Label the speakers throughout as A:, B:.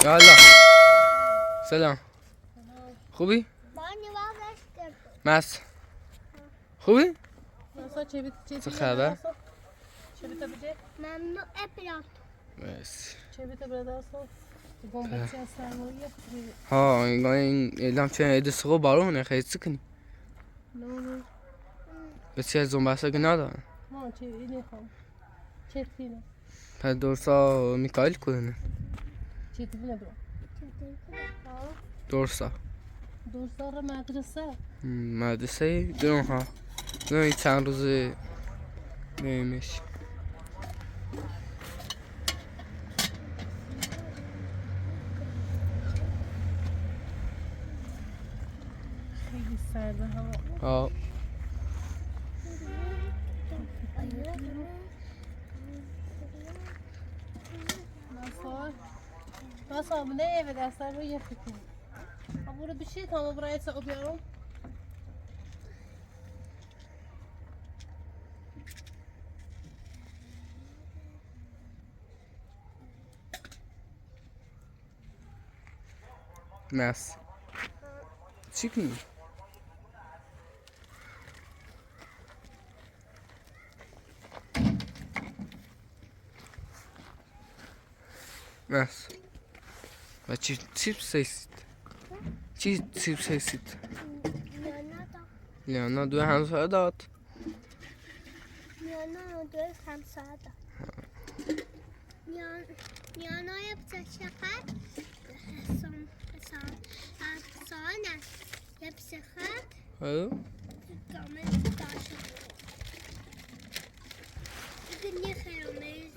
A: یالا سلام خوبی؟ مس خوبی؟ چه خبر؟
B: ممنوع ابراز
A: بس
C: Bomba sermaye.
A: ها این اعلام چه دستگاه بارونه خیلی سکنی
C: No.
A: بسیار زنبسته که ندارن
C: ما چه اینه خام. چه تینه.
A: پس درسا میکایل کنه
C: چه تینه برو.
A: درسا
C: دوستار مدرسه.
A: مدرسه دون ها دون چند روز نمیش
C: خیلی سرده هوا.
A: ها
C: Nasıl bu ne eve dersler böyle yapıyor. Ha burada bir şey tamam buraya saklıyorum.
A: مس چی کنی؟ مس و چی چیپس سیسید؟ چی چیپس سیسید؟ لیانا دو همسایه داد
B: میانا دو همسایه داد میانا یه بسخت حسانه یه بسخت
A: ها
B: دامه داشت دیگه خیلی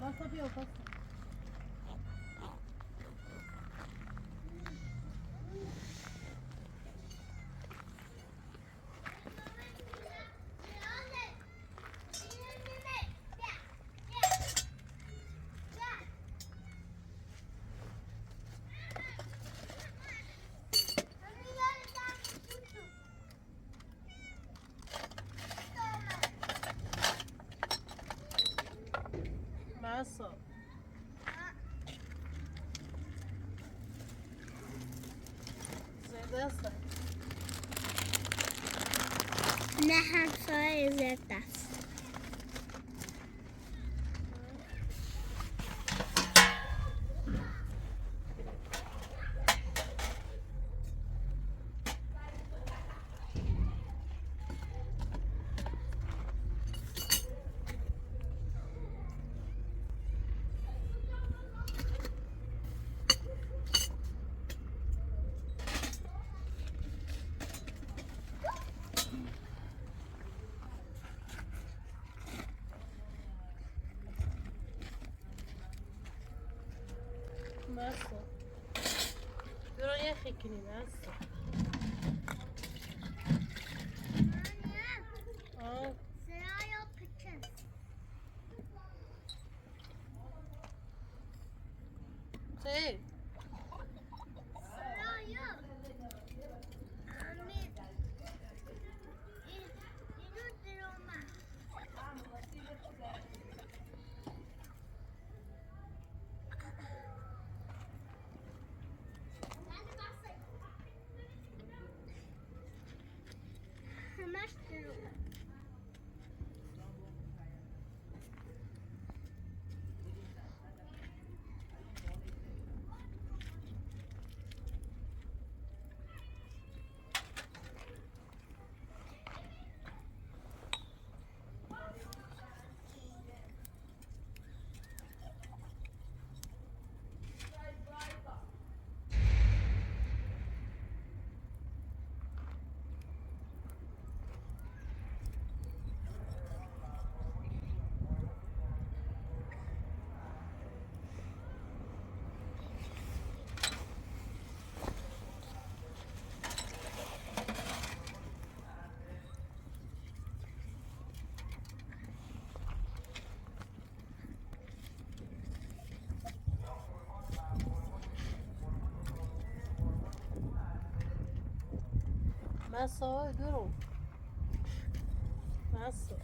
C: Nasıl bir okul? Nasıl? Zedası.
B: نه همسایه زرد است
C: Nasıl? Buraya fikrini nasıl? Aa,
B: سرای پکن
C: şey.
B: سرای امیر اینو درومه همش درومه
C: مسا درو مسا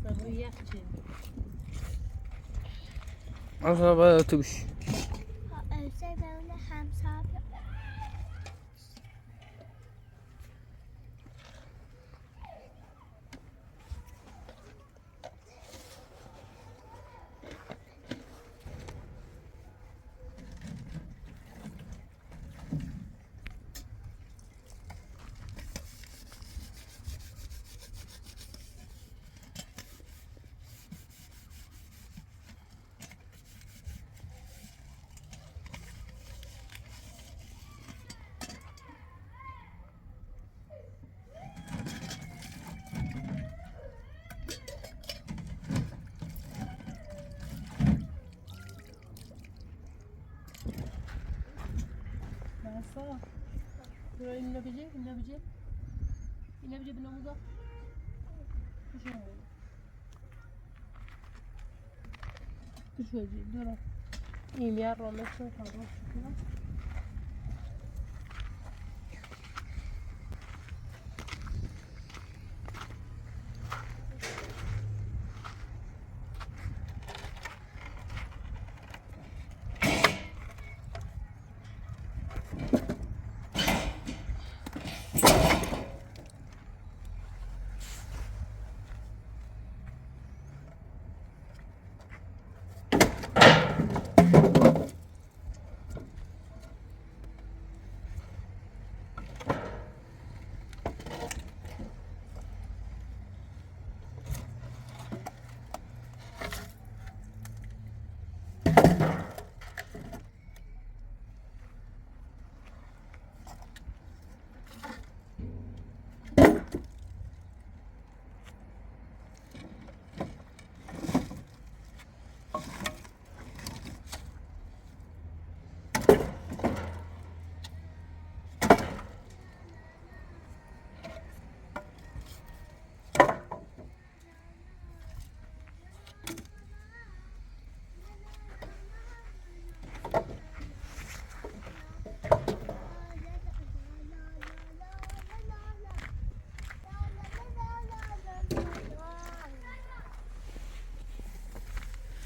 C: سبو یخچه
A: آقا باید اتوبیس
B: Özel böyle hem sahibi.
C: مسا برو اینو بجه اینو بجه اینو بجه بناموزا کشون کشون درو این یار رو مثل خواهد شکنم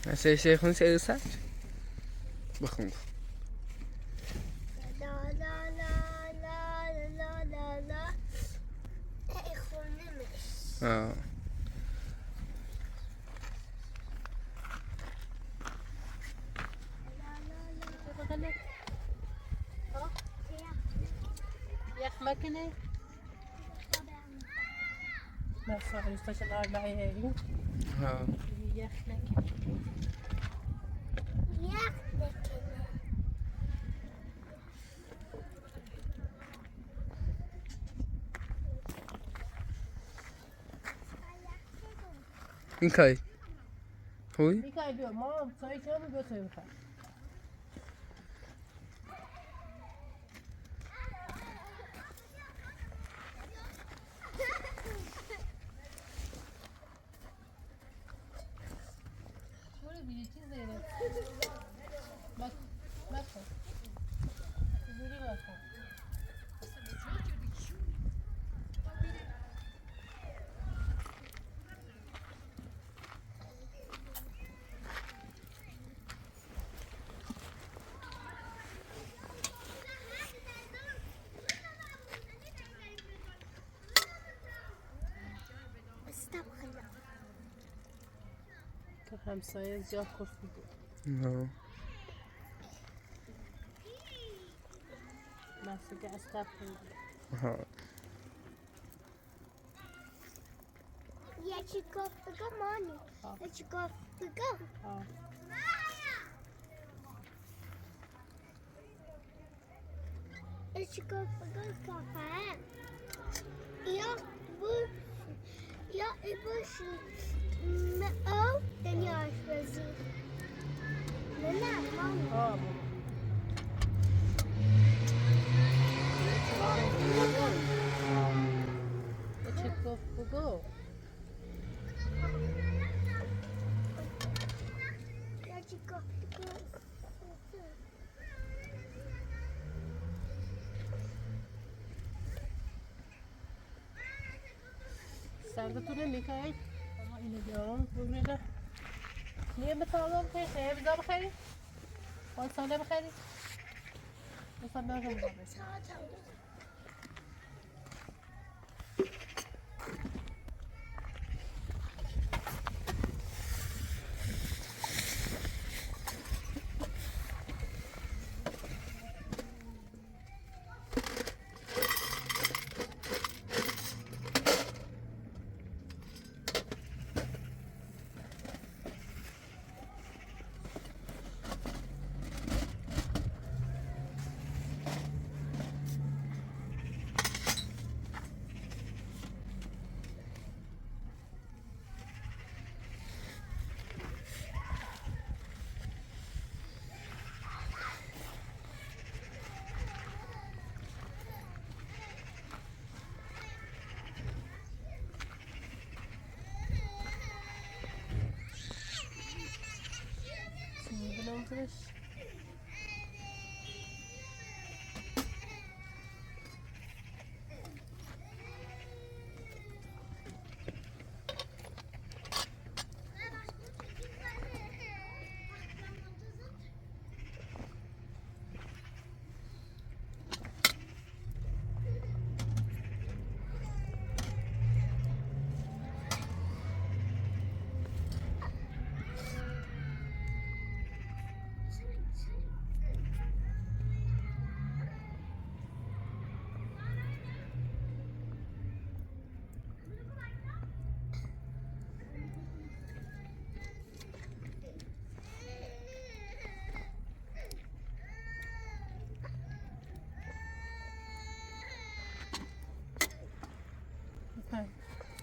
A: Você consegue sabe? بخون
B: La la la la la la la. خونمش.
A: آه
C: بغلك ها يخ مكنه بس راح يستشعر الأربعة هي
A: آه
C: يخ مكنه
B: Yak bekle.
A: این کاری خوبی؟
C: میخوای بیا ما سایه کمی بیا توی میخوای برو بیدی چیز دیره بکن بوری بکن
B: استبخل.
C: که همسایه زیاد کفی بود
A: آه
C: بس که استب کنید
A: آه
B: یکی گفت بگو مانی. یکی گفت بگو.
C: آه
B: یکی گفت بگو کافه. یا bu یا ای باش او دنیا آشپزی. نه مامی.
C: آه چه گفت بگو سردتونه میخوای؟ اما اینو بیارم بگیره. نیه بتالم که خیلی بیزا بخری؟ باید ساله بخری؟ مثلا بیارم بیزا بخری. Biraz.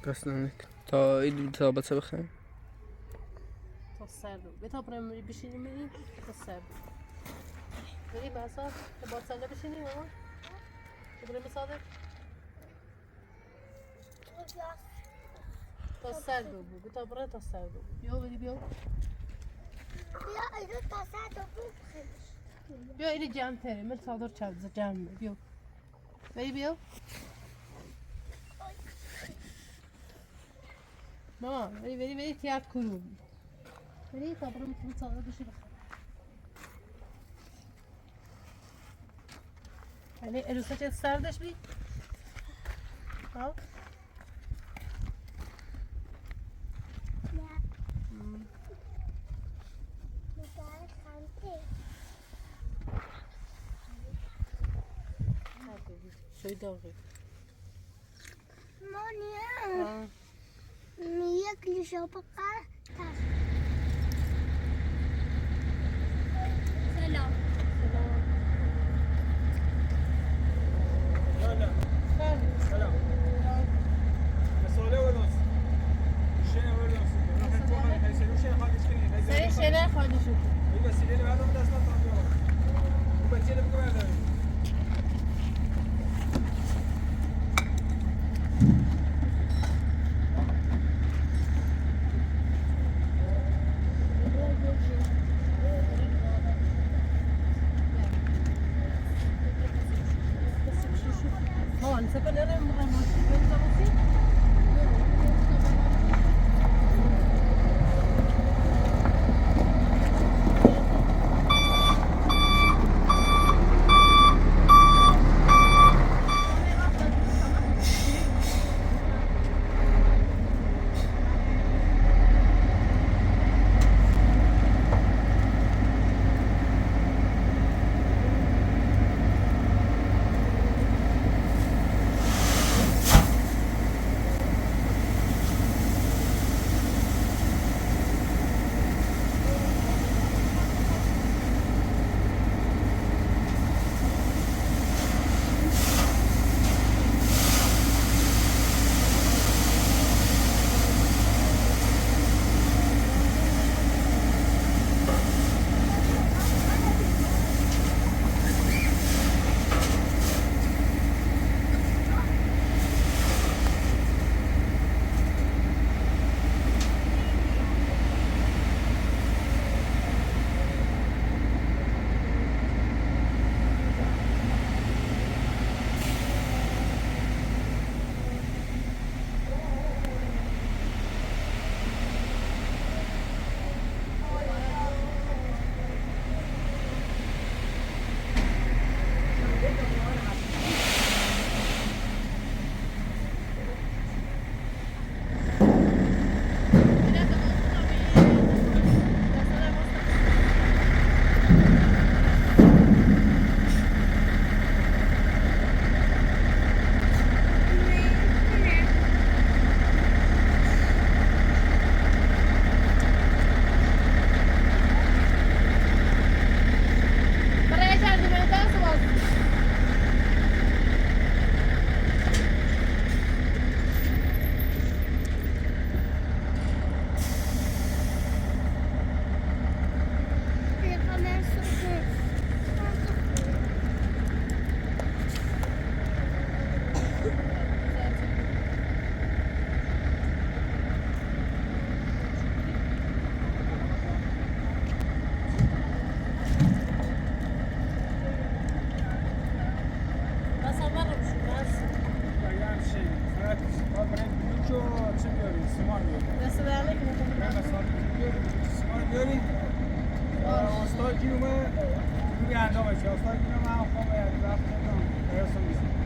A: اصلا تا این تا بچه بخوایم
C: تا سر رو بتا برم بشینیم میریم تا سر رو بریم بسا تا با سنده بشینیم ماما تو بریم بساده تا سر رو بود بتا برم تا سر رو بود بیا بری بیا
B: بیا اینو تا سر رو بود
C: بیا اینو جمع تره من صادر چند جمع بیا بری بیا ماما بری تیات کنو بری تا برم تو صادر بشی یعنی اروسا چه سردش بی؟ ها؟ شوی داغی
B: مانیا میگه کلیشا بقر سلام
D: سلام مساله ولوس شنو ولوس
C: سری شنه خالی شد
D: این وسیله بعدم دست نمیاد بچه رو بگو کی اومد روی انجام چه اصلا اینو من خواهم باید رفت کنم برسون میسیم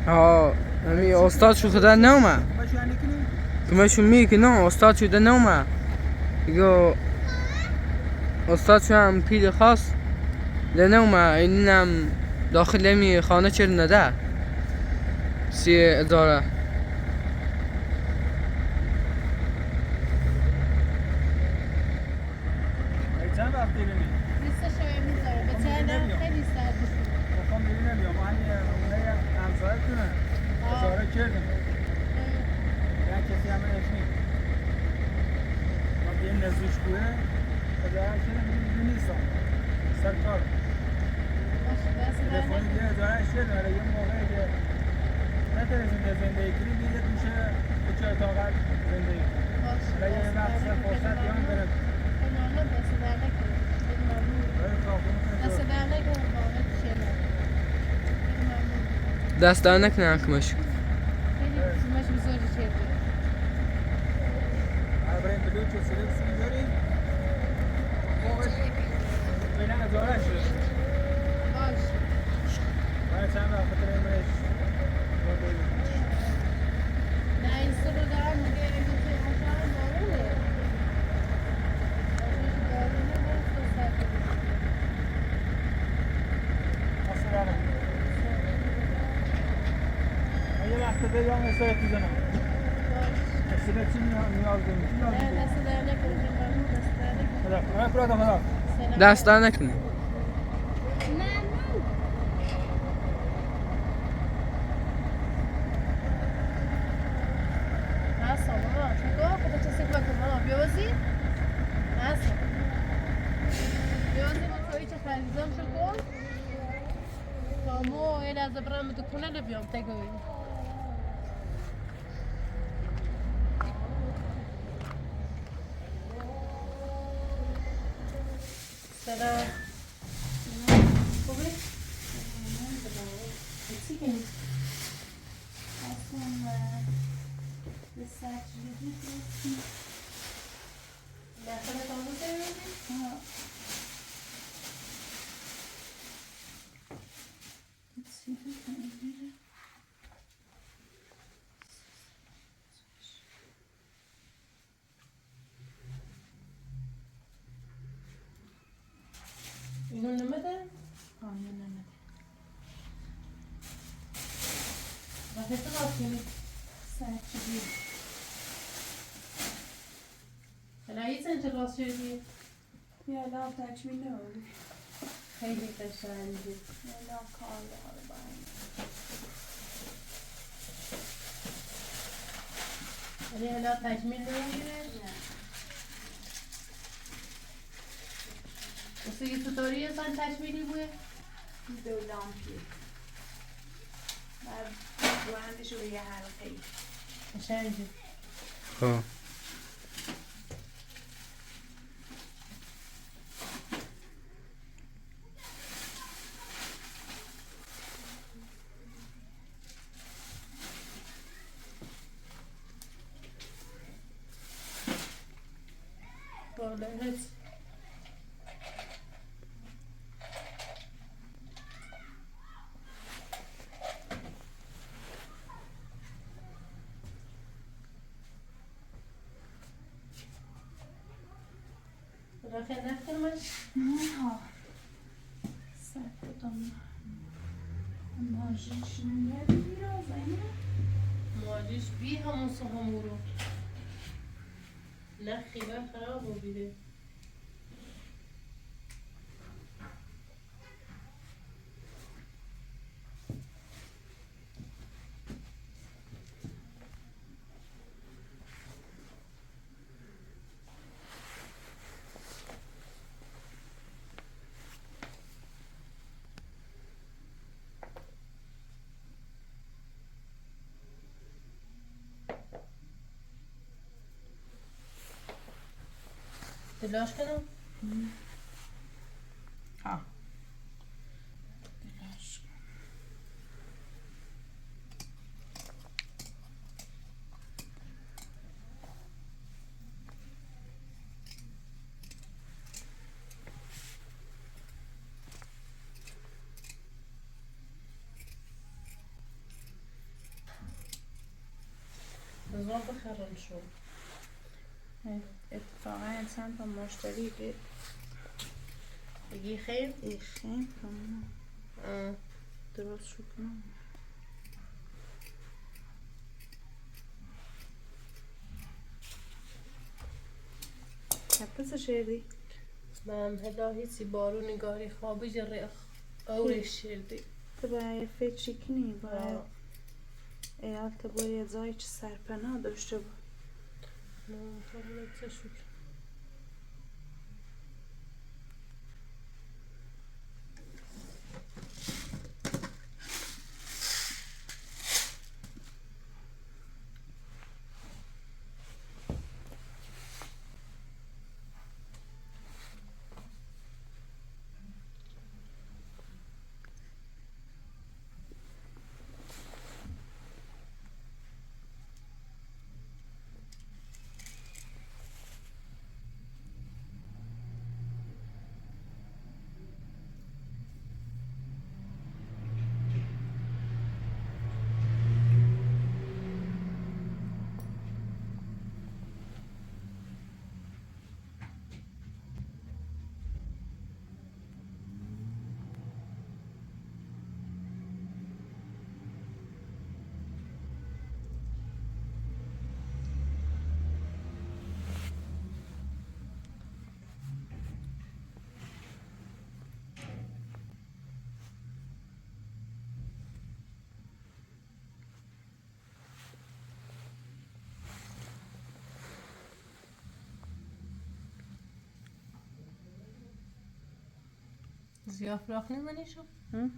A: ها همی استاد شو خدا نومه کمشون میگه که نه استاد شده نومه دیگه استاد شو هم پیل خاص ده نومه اینم داخل می خانه چر نده 30,000
D: چند وقت ببینی؟
C: لیستش رو میذاره به چندم خیلی ساعت
D: بخوام ببینم یا من اونه همسایتونه اشاره کردم یعنی کسی همه نشنید من بیه نزدیش بوده اشاره کردم بیدی نیستم سرکار تلفنی دیگه اشاره کردم ولی یه موقعی که نترسیم به زندگی کنیم بیده میشه کوچه اتاقت زندگی ولی یه وقت سر فرصت بیان برم
A: دست در نکنه کمش
D: برای بلوچ و سلکسی داریم موقع بینه ازاره شد باید چند وقت بطور ایمانش
C: نه این سر رو دارم میگه اگه توی مطمئن دارونه
D: یه وقت دیگه هم استراحت میزنم سلکسی نیاز داریم
C: نه دست در نکنه دست در نکنه
A: دست در نکنه
C: هستم ماما چطور خدا چه سکوه کن ماما بیوزی؟ هستم بیوزی با توی چه خریدم شو کن تا مو ایل از برم دکونه لبیام تگوی سلام خوبی؟ چی کنی؟ داخل تامو سیروی؟ اینو نمیده؟ اینو نمیده وقتی تو باز کنی؟ سرچی الهی چند چه باز شدی؟
B: Jävlar tack min ord.
C: خیلی قشنگی
B: Jävlar Karl har det bara.
C: یعنی الان تکمیل نمیگیره؟
B: Nej.
C: واسه یه چطوری انسان تکمیلی بوده؟
B: Inte ordentligt. Då händer så är jag här och hej.
C: قشنگی
A: خب
C: بالایت بخیر نکنم
B: نه سر کدام ماجیش نمیاد بیرا زینه
C: ماجیش بی همون همون رو نه خیلی خراب رو بیده دلاش کنم؟
B: ها دلاش
C: بزرگ بخرم شد
B: اتفاقا انسان با مشتری که
C: بگی خیر؟
B: خیلی کنم درست شو کنم کپس شیردی
C: من هدا هیچی بارو نگاری خوابی جره اورش شردی
B: تو باید فکر کنی باید ایال تو باید زای چه سرپناه داشته بود
C: نه تو بلد شکر زیاد فراخ نمیزنی شو؟
B: نه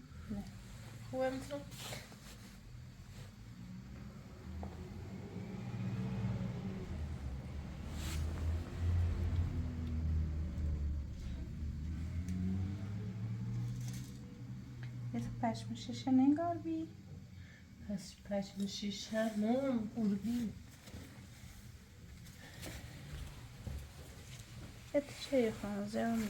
C: خوبه میتونم؟
B: یه تو پشم شیشه نگار بی
C: پس پچ شیشه نم اردی
B: یه تو چه خواهم زیرمی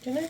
C: جنه؟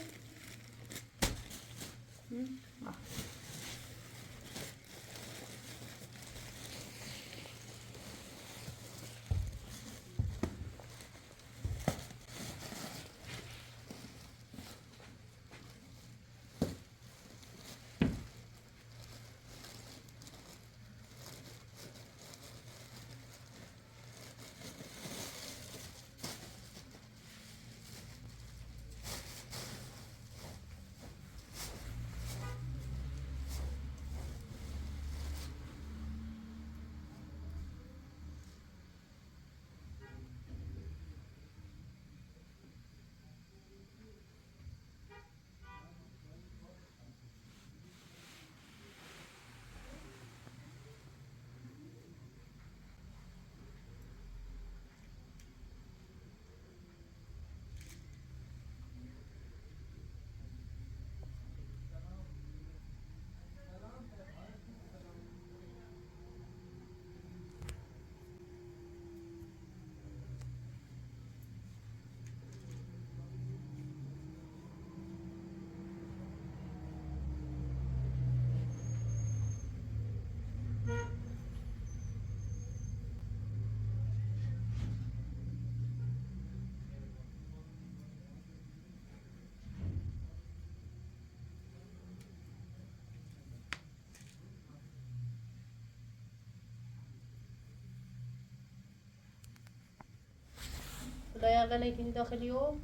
C: القطعة غليتني داخل اليوم.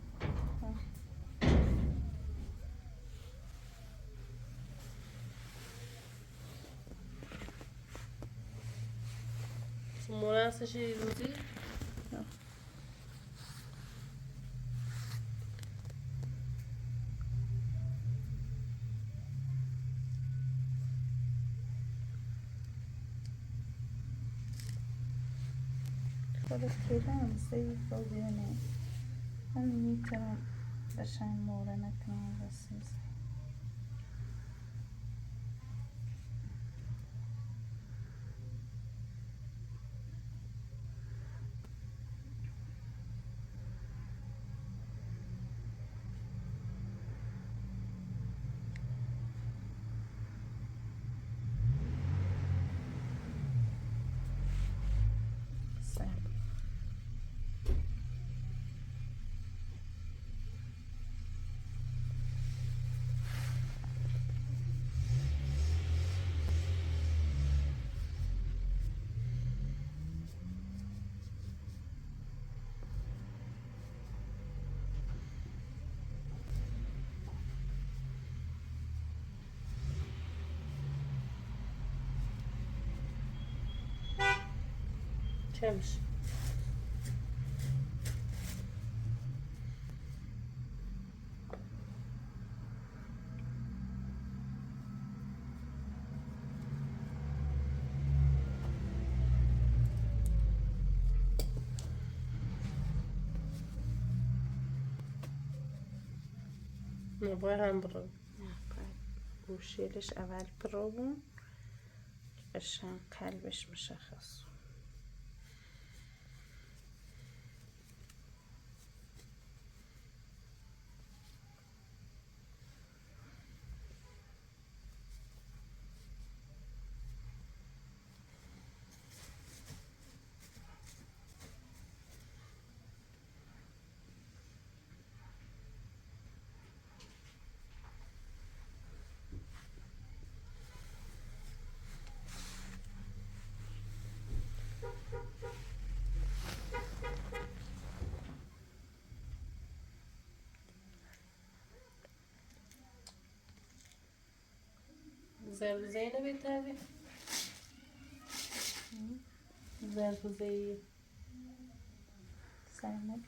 C: مناسب شيء روزي.
B: خودت کردم سیف بازیانه من میتونم بشن موره نکنم رسیز
C: شمس. نبغى همبرغر.
B: وشيلش اول برون عشان قلبش مشخص.
C: زين بيت هذه. زي
B: سلامت.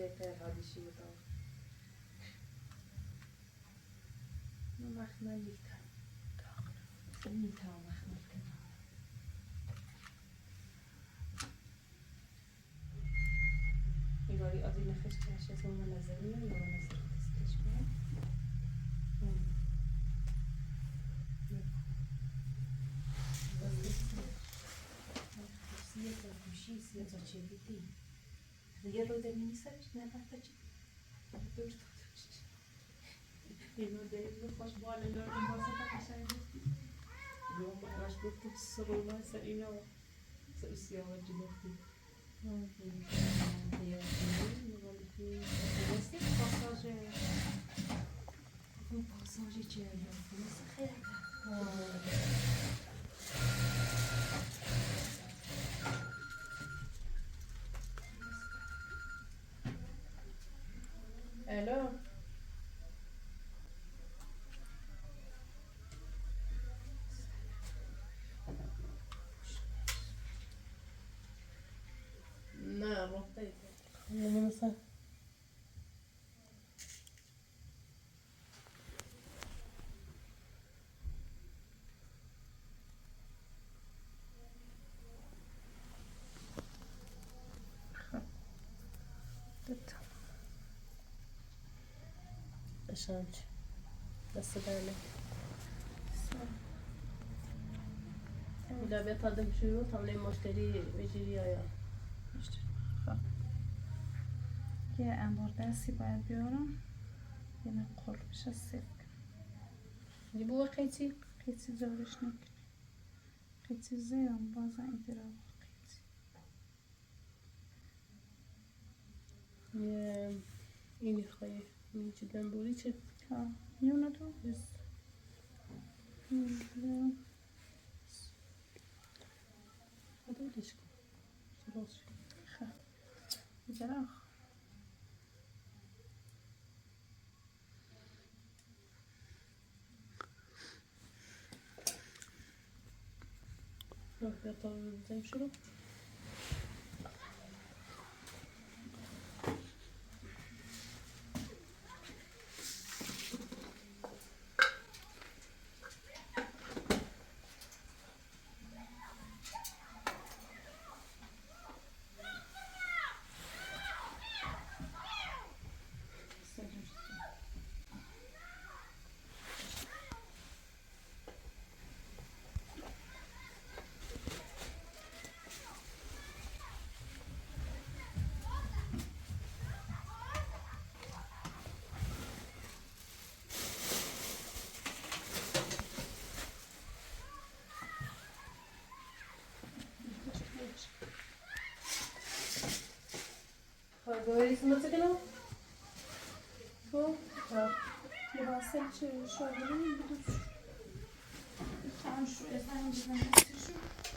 C: بهتر حادشی بودم من مخمل لیتم میتونم مخمل کنم ایواری آدی نخش کش از اون نظریه یا نظر دستش کنم سیاه گوشی سیاه چلیتی یه رو دمی سرش نبرده چی دور اینو دیگه خوش باله دارم واسه تکشای گفتی رو براش گفتم سرونه سر اینا سر سیاه وجه گفتی یه نگاهی واسه پاساژ چیه واسه خیلی الو نه رفته مثلا قشنگ دست درنه میلا بیا تادم شروع تمنه مشتری بجیری آیا
B: یه انبار دستی باید بیارم یه قلبش از سفت کنم
C: جیبو قیچی
B: قیچی جارش نکنی قیچی زیرم بازن ایده رو قیچی
C: اینی خواهی این چی دنبوری چه
B: ها میونه تو
C: بس خدایش کن سراغ شد
B: خب بیدراخ
C: راه بیا تا بزنیم شروع Говорит, смотри, ну. Что? Да.
B: لباسه چه شغلی بود خواهم شو ازم بزنم